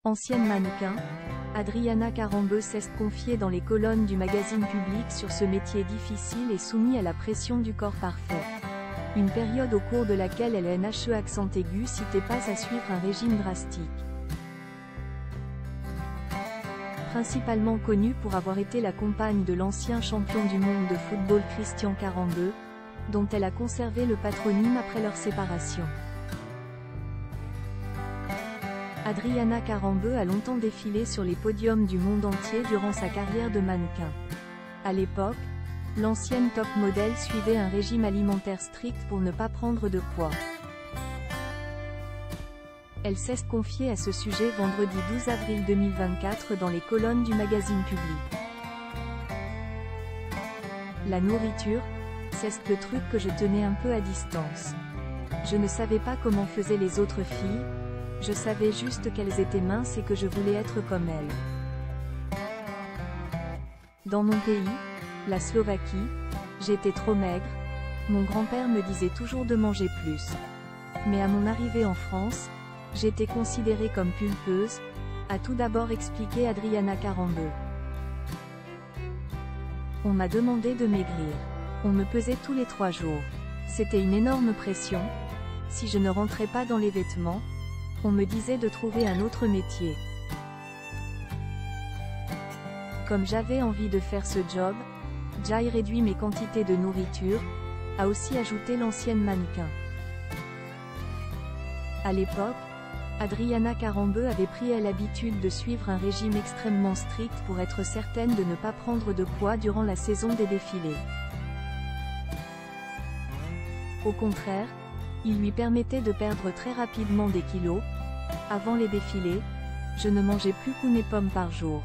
Ancienne mannequin, Adriana Carambeu s'est confiée dans les colonnes du magazine Public sur ce métier difficile et soumis à la pression du corps parfait. Une période au cours de laquelle elle NHE accent aigu citait pas à suivre un régime drastique. Principalement connue pour avoir été la compagne de l'ancien champion du monde de football Christian Carambeu, dont elle a conservé le patronyme après leur séparation. Adriana Carambeu a longtemps défilé sur les podiums du monde entier durant sa carrière de mannequin. À l'époque, l'ancienne top modèle suivait un régime alimentaire strict pour ne pas prendre de poids. Elle s'est confiée à ce sujet vendredi 12 avril 2024 dans les colonnes du magazine Public. La nourriture, c'est le truc que je tenais un peu à distance. Je ne savais pas comment faisaient les autres filles, je savais juste qu'elles étaient minces et que je voulais être comme elles. Dans mon pays, la Slovaquie, j'étais trop maigre, mon grand-père me disait toujours de manger plus. Mais à mon arrivée en France, j'étais considérée comme pulpeuse, a tout d'abord expliqué Adriana Carambeu. On m'a demandé de maigrir. On me pesait tous les 3 jours. C'était une énorme pression. Si je ne rentrais pas dans les vêtements, on me disait de trouver un autre métier. Comme j'avais envie de faire ce job, j'ai réduit mes quantités de nourriture, a aussi ajouté l'ancienne mannequin. À l'époque, Adriana Carambeu avait pris l'habitude de suivre un régime extrêmement strict pour être certaine de ne pas prendre de poids durant la saison des défilés. Au contraire, il lui permettait de perdre très rapidement des kilos. Avant les défilés, je ne mangeais plus qu'une pomme par jour.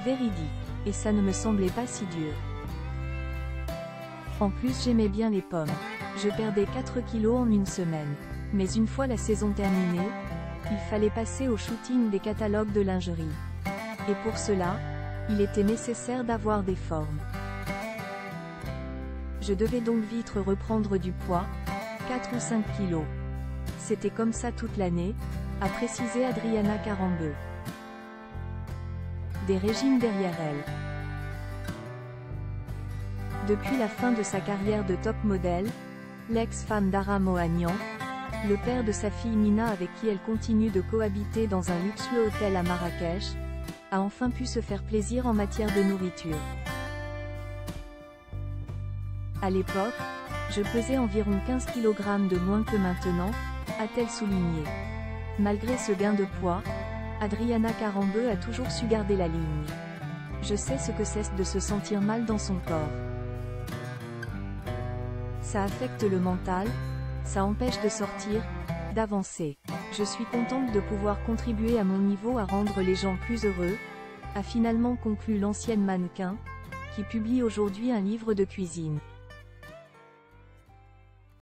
Véridique. Et ça ne me semblait pas si dur. En plus j'aimais bien les pommes. Je perdais 4 kilos en une semaine. Mais une fois la saison terminée, il fallait passer au shooting des catalogues de lingerie. Et pour cela, il était nécessaire d'avoir des formes. Je devais donc vite reprendre du poids, 4 ou 5 kilos. C'était comme ça toute l'année, a précisé Adriana Carambeu. Des régimes derrière elle. Depuis la fin de sa carrière de top modèle, l'ex-femme d'Ara Mohanian, le père de sa fille Nina avec qui elle continue de cohabiter dans un luxueux hôtel à Marrakech, a enfin pu se faire plaisir en matière de nourriture. À l'époque, je pesais environ 15 kg de moins que maintenant, a-t-elle souligné. Malgré ce gain de poids, Adriana Carambeu a toujours su garder la ligne. Je sais ce que c'est de se sentir mal dans son corps. Ça affecte le mental, ça empêche de sortir, d'avancer. Je suis contente de pouvoir contribuer à mon niveau à rendre les gens plus heureux, a finalement conclu l'ancienne mannequin, qui publie aujourd'hui un livre de cuisine.